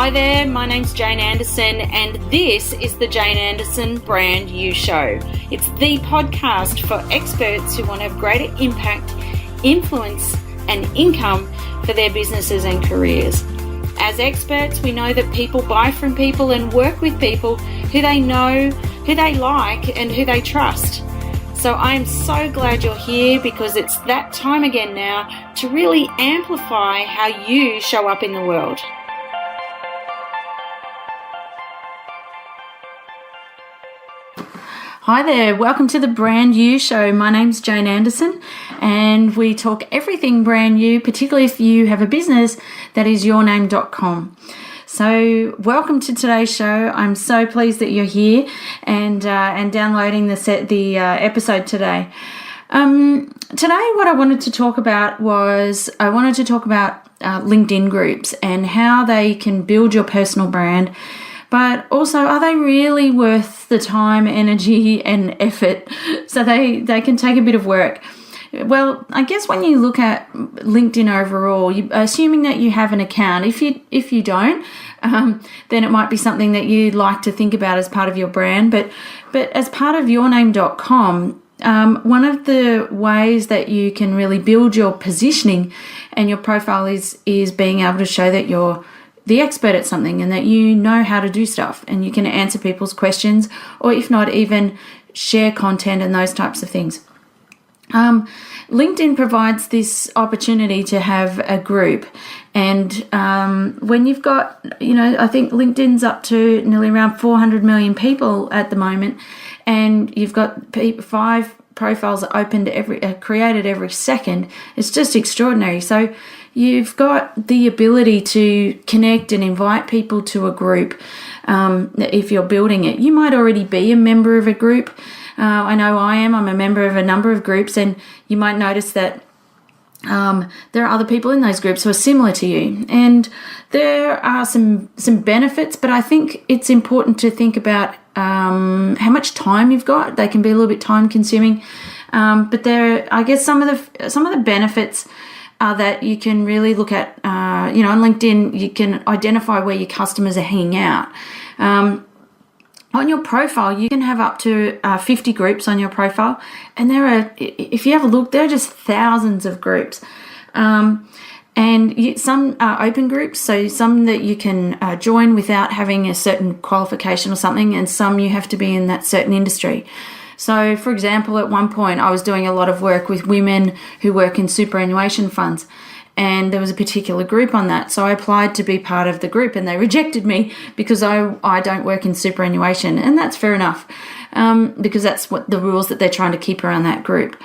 Hi there, my name's Jane Anderson, and this is the Jane Anderson Brand You Show. It's the podcast for experts who want to have greater impact, influence, and income for their businesses and careers. As experts, we know that people buy from people and work with people who they know, who they like, and who they trust. So I'm so glad you're here because it's that time again now to really amplify how you show up in the world. Hi there, welcome to the Brand You Show. My name's Jane Anderson and we talk everything brand new, particularly if you have a business that is yourname.com. So welcome to today's show. I'm so pleased that you're here and downloading the episode today. Today what I wanted to talk about was LinkedIn groups and how they can build your personal brand. But also, are they really worth the time, energy, and effort? So they can take a bit of work. Well, I guess when you look at LinkedIn overall, assuming that you have an account, if you don't, then it might be something that you'd like to think about as part of your brand. But as part of yourname.com, one of the ways that you can really build your positioning and your profile is being able to show that you're the expert at something and that you know how to do stuff and you can answer people's questions, or if not, even share content and those types of things. LinkedIn provides this opportunity to have a group, and when you've got, I think LinkedIn's up to nearly around 400 million people at the moment, and you've got 5 profiles opened created every second. It's just extraordinary. So you've got the ability to connect and invite people to a group if you're building it. You might already be a member of a group. I know I am. I'm a member of a number of groups, and you might notice that there are other people in those groups who are similar to you. And there are some benefits, but I think it's important to think about how much time you've got. They can be a little bit time consuming, but I guess some of the benefits are that you can really look at, on LinkedIn, you can identify where your customers are hanging out. On your profile, you can have up to 50 groups on your profile, and if you have a look, there are just thousands of groups. And some are open groups, so some that you can join without having a certain qualification or something, and some you have to be in that certain industry. So, for example, at one point I was doing a lot of work with women who work in superannuation funds, and there was a particular group on that. So I applied to be part of the group, and they rejected me because I don't work in superannuation, and that's fair enough, because that's what the rules that they're trying to keep around that group.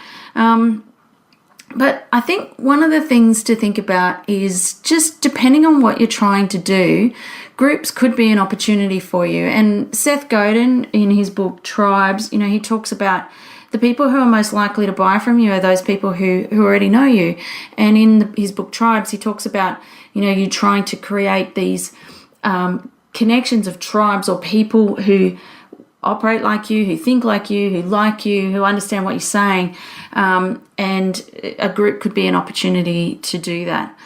But I think one of the things to think about is just depending on what you're trying to do, groups could be an opportunity for you. And Seth Godin, in his book Tribes, he talks about the people who are most likely to buy from you are those people who already know you. And in his book Tribes, he talks about, you trying to create these connections of tribes or people who operate like you, who think like you, who understand what you're saying, and a group could be an opportunity to do that.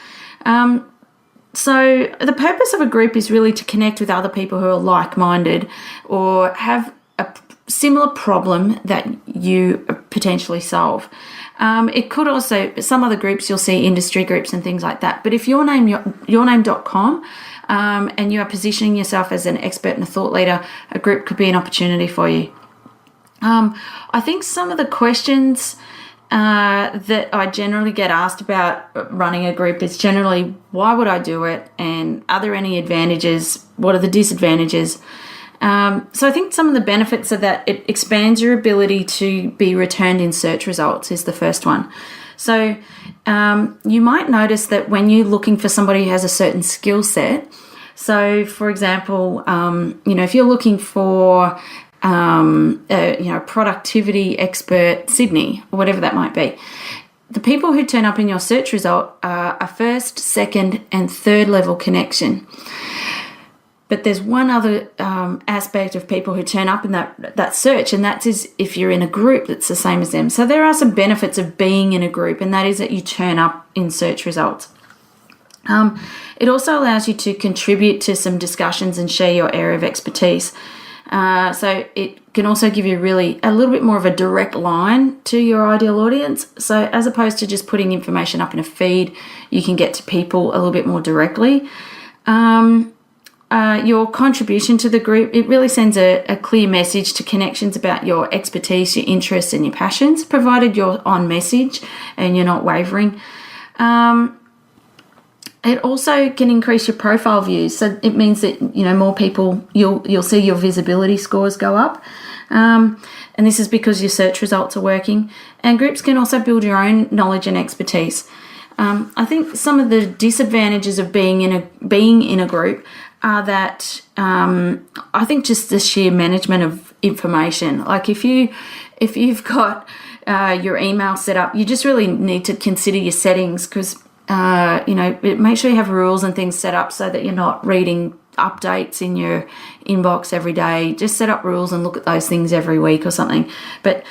So the purpose of a group is really to connect with other people who are like-minded or have a similar problem that you potentially solve. It could also, some other groups you'll see industry groups and things like that, but if yourname.com, and you are positioning yourself as an expert and a thought leader, a group could be an opportunity for you. I think some of the questions that I generally get asked about running a group is generally, why would I do it? And are there any advantages? What are the disadvantages? So I think some of the benefits are that it expands your ability to be returned in search results is the first one. So you might notice that when you're looking for somebody who has a certain skill set, so for example, if you're looking for a productivity expert Sydney or whatever that might be, the people who turn up in your search result are a first, second, and third level connection. But there's one other aspect of people who turn up in that search, and that is if you're in a group that's the same as them. So there are some benefits of being in a group, and that is that you turn up in search results. It also allows you to contribute to some discussions and share your area of expertise. So it can also give you really a little bit more of a direct line to your ideal audience. So as opposed to just putting information up in a feed, you can get to people a little bit more directly. Your contribution to the group, it really sends a clear message to connections about your expertise, your interests and your passions, provided you're on message and you're not wavering. It also can increase your profile views. So it means that, more people, you'll see your visibility scores go up. And this is because your search results are working. And groups can also build your own knowledge and expertise. I think some of the disadvantages of being in a group are that I think just the sheer management of information. Like if you've got your email set up, you just really need to consider your settings, because make sure you have rules and things set up so that you're not reading updates in your inbox every day. Just set up rules and look at those things every week or something. But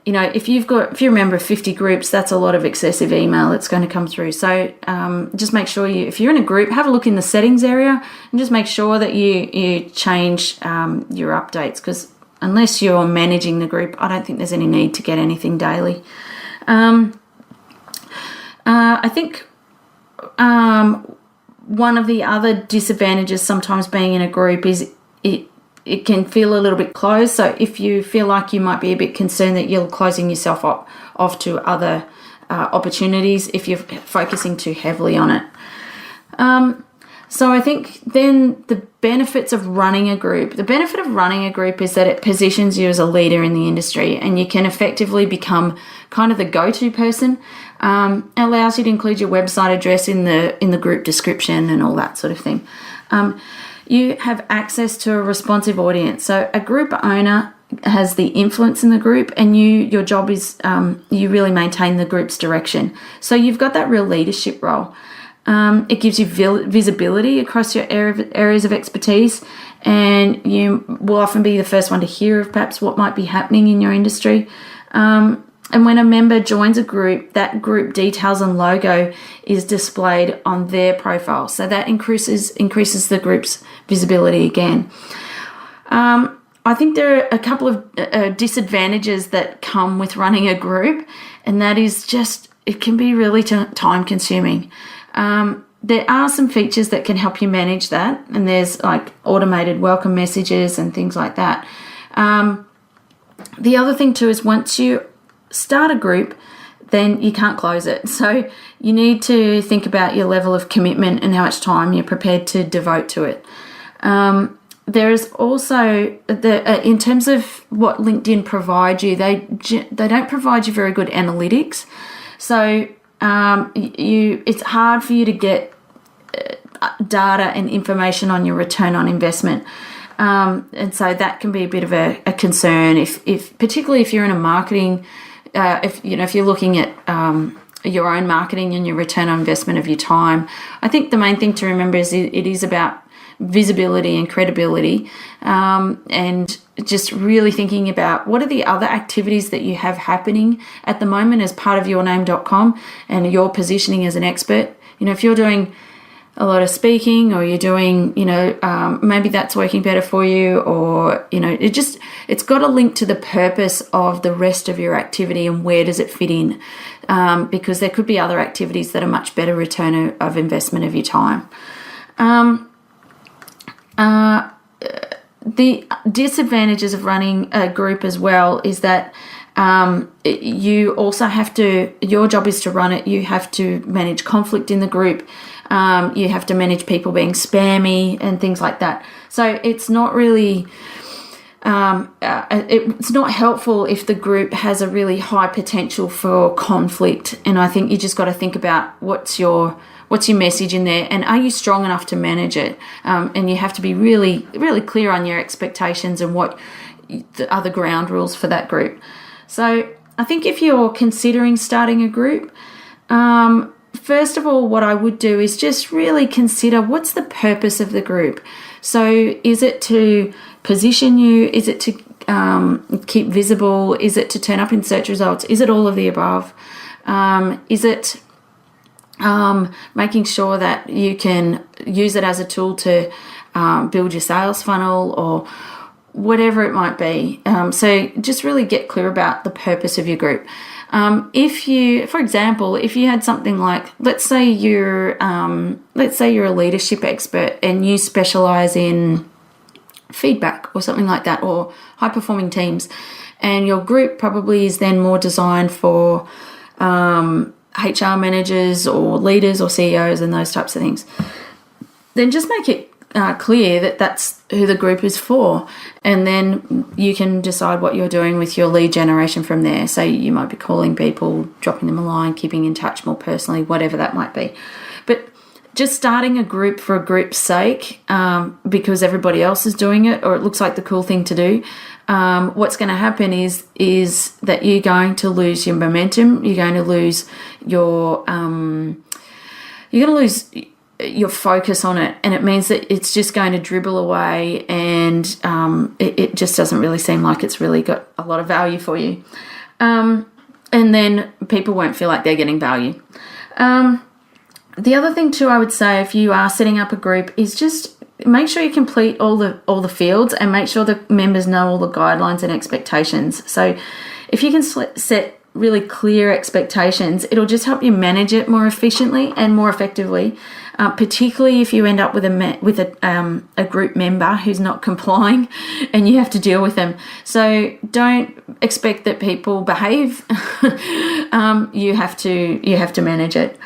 if you're a member of 50 groups, that's a lot of excessive email that's going to come through. So just make sure if you're in a group, have a look in the settings area and just make sure that you change your updates, because unless you're managing the group, I don't think there's any need to get anything daily. I think one of the other disadvantages sometimes being in a group is it can feel a little bit closed. So if you feel like you might be a bit concerned that you're closing yourself off to other opportunities if you're focusing too heavily on it. So I think then the benefits of running a group. The benefit of running a group is that it positions you as a leader in the industry, and you can effectively become kind of the go-to person. It allows you to include your website address in the group description and all that sort of thing. You have access to a responsive audience. So a group owner has the influence in the group, and your job is you really maintain the group's direction. So you've got that real leadership role. It gives you visibility across your areas of expertise, and you will often be the first one to hear of perhaps what might be happening in your industry. And when a member joins a group, that group details and logo is displayed on their profile. So that increases the group's visibility again. I think there are a couple of disadvantages that come with running a group, and that is just it can be really time consuming. There are some features that can help you manage that, and there's like automated welcome messages and things like that. The other thing too is once you start a group, then you can't close it. So you need to think about your level of commitment and how much time you're prepared to devote to it. There is also in terms of what LinkedIn provides you, they don't provide you very good analytics. So it's hard for you to get data and information on your return on investment. And so that can be a bit of a concern if particularly if you're in a marketing, if you're looking at your own marketing and your return on investment of your time. I think the main thing to remember is it is about visibility and credibility, and just really thinking about what are the other activities that you have happening at the moment as part of yourname.com and your positioning as an expert. If you're doing a lot of speaking, or you're doing, maybe that's working better for you, or, it's got to link to the purpose of the rest of your activity and where does it fit in, because there could be other activities that are much better return of investment of your time. The disadvantages of running a group as well is that you also your job is to run it. You have to manage conflict in the group. You have to manage people being spammy and things like that. So it's not really, it's not helpful if the group has a really high potential for conflict. And I think you just got to think about what's your message in there, and are you strong enough to manage it? And you have to be really, really clear on your expectations and what the other ground rules for that group. So I think if you're considering starting a group, first of all, what I would do is just really consider what's the purpose of the group. So is it to position you? Is it to keep visible? Is it to turn up in search results? Is it all of the above? Is it making sure that you can use it as a tool to build your sales funnel or whatever it might be. So just really get clear about the purpose of your group. If you, for example, if you had something like, let's say you're a leadership expert and you specialize in feedback or something like that, or high performing teams, and your group probably is then more designed for HR managers or leaders or CEOs and those types of things, then just make it clear that that's who the group is for, and then you can decide what you're doing with your lead generation from there. So you might be calling people, dropping them a line, keeping in touch more personally, whatever that might be. But just starting a group for a group's sake, because everybody else is doing it, or it looks like the cool thing to do, what's going to happen is that you're going to lose your momentum. You're going to lose your focus on it, and it means that it's just going to dribble away, and it just doesn't really seem like it's really got a lot of value for you. And then people won't feel like they're getting value. The other thing too, I would say, if you are setting up a group, is just make sure you complete all the fields and make sure the members know all the guidelines and expectations. So if you can set really clear expectations, it'll just help you manage it more efficiently and more effectively, particularly if you end up with a group member who's not complying and you have to deal with them. So don't expect that people behave. You have to manage it.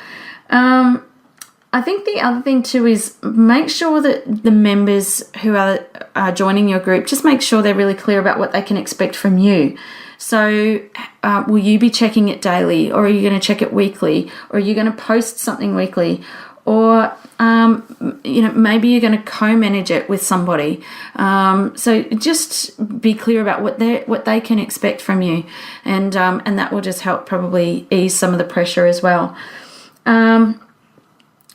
I think the other thing too is make sure that the members who are joining your group, just make sure they're really clear about what they can expect from you. So will you be checking it daily, or are you going to check it weekly, or are you going to post something weekly, or maybe you're going to co-manage it with somebody. So just be clear about what they can expect from you, and that will just help probably ease some of the pressure as well.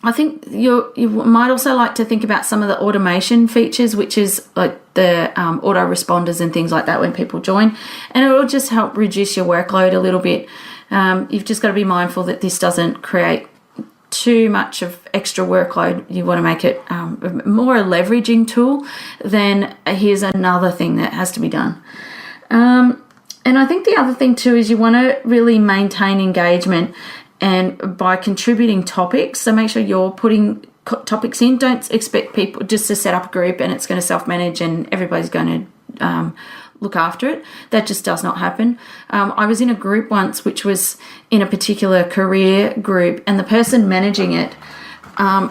I think you might also like to think about some of the automation features, which is like the autoresponders and things like that when people join, and it will just help reduce your workload a little bit. You've just got to be mindful that this doesn't create too much of extra workload. You want to make it more a leveraging tool than here's another thing that has to be done. And I think the other thing too is you want to really maintain engagement, and by contributing topics. So make sure you're putting topics in. Don't expect people just to set up a group and it's going to self-manage and everybody's going to look after it. That just does not happen. I was in a group once which was in a particular career group, and the person managing it,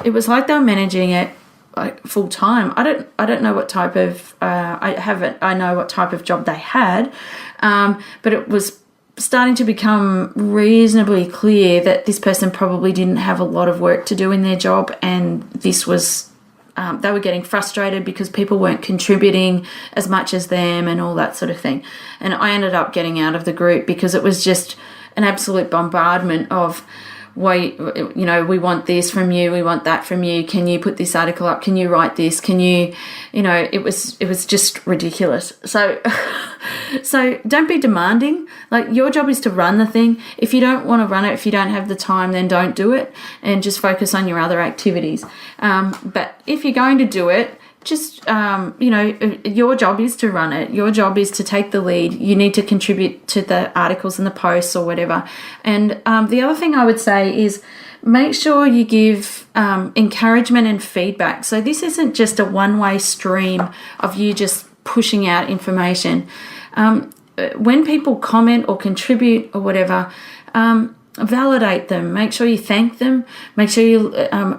it was like they were managing it like full time. I don't know what type of I know what type of job they had, but it was starting to become reasonably clear that this person probably didn't have a lot of work to do in their job, and this was they were getting frustrated because people weren't contributing as much as them and all that sort of thing. And I ended up getting out of the group because it was just an absolute bombardment of, we want this from you, we want that from you, can you put this article up, can you write this, can you, it was just ridiculous. So don't be demanding. Like, your job is to run the thing. If you don't want to run it, if you don't have the time, then don't do it and just focus on your other activities. But if you're going to do it, just, your job is to run it. Your job is to take the lead. You need to contribute to the articles and the posts or whatever. And the other thing I would say is make sure you give encouragement and feedback. So this isn't just a one-way stream of you just pushing out information. When people comment or contribute or whatever, validate them. Make sure you thank them. Make sure you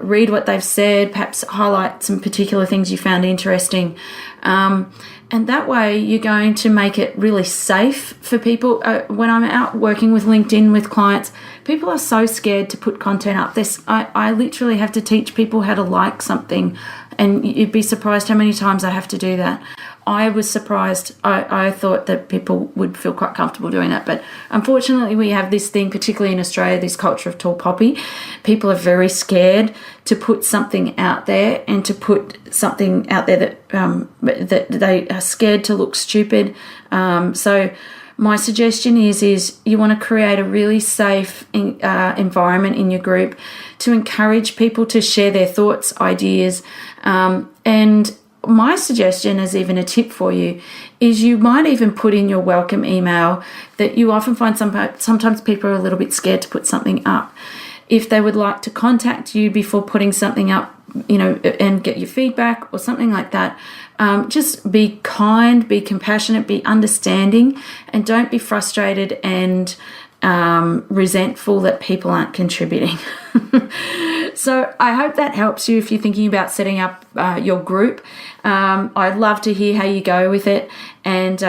read what they've said, perhaps highlight some particular things you found interesting. And that way you're going to make it really safe for people. When I'm out working with LinkedIn with clients, people are so scared to put content up. I literally have to teach people how to like something, and you'd be surprised how many times I have to do that. I was surprised. I thought that people would feel quite comfortable doing that. But unfortunately, we have this thing, particularly in Australia, this culture of tall poppy. People are very scared to put something out there, and to put something out there that they are scared to look stupid. So my suggestion is you want to create a really safe environment in your group to encourage people to share their thoughts, ideas, and my suggestion, as even a tip for you, is you might even put in your welcome email that you often find sometimes people are a little bit scared to put something up. If they would like to contact you before putting something up, and get your feedback or something like that, just be kind, be compassionate, be understanding, and don't be frustrated and resentful that people aren't contributing. So I hope that helps you if you're thinking about setting up your group. I'd love to hear how you go with it, and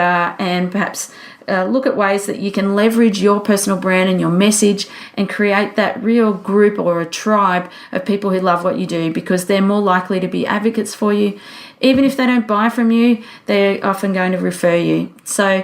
perhaps look at ways that you can leverage your personal brand and your message and create that real group or a tribe of people who love what you do, because they're more likely to be advocates for you. Even if they don't buy from you, they're often going to refer you. So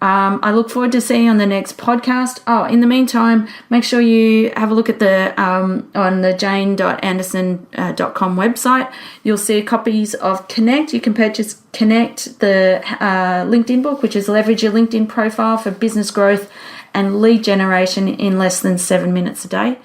I look forward to seeing you on the next podcast. Oh, in the meantime, make sure you have a look at the on the jane.anderson.com website. You'll see copies of Connect. You can purchase Connect, the LinkedIn book, which is Leverage Your LinkedIn Profile for Business Growth and Lead Generation in Less Than 7 minutes a day.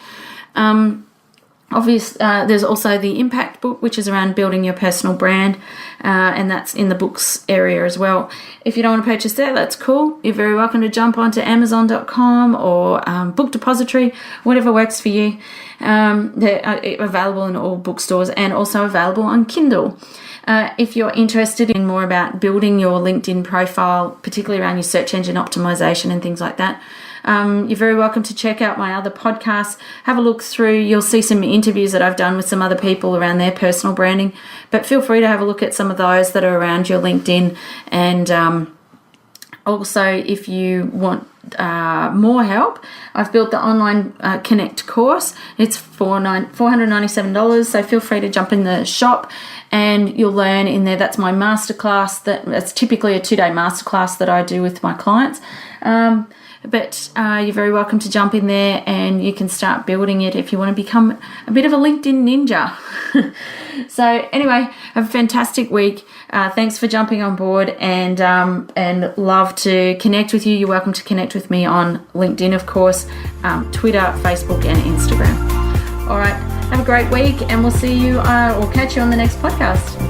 There's also the Impact book, which is around building your personal brand, and that's in the books area as well. If you don't want to purchase that, that's cool. You're very welcome to jump onto Amazon.com or Book Depository, whatever works for you. They're available in all bookstores and also available on Kindle. If you're interested in more about building your LinkedIn profile, particularly around your search engine optimization and things like that, you're very welcome to check out my other podcasts. Have a look through. You'll see some interviews that I've done with some other people around their personal branding, but feel free to have a look at some of those that are around your LinkedIn. And also, if you want more help, I've built the online Connect course. It's $497, so feel free to jump in the shop and you'll learn in there. That's my masterclass. That's typically a 2-day masterclass that I do with my clients. But you're very welcome to jump in there and you can start building it if you want to become a bit of a LinkedIn ninja. So anyway, have a fantastic week. Thanks for jumping on board, and love to connect with you. You're welcome to connect with me on LinkedIn, of course, Twitter, Facebook, and Instagram. All right, have a great week, and we'll see you or catch you on the next podcast.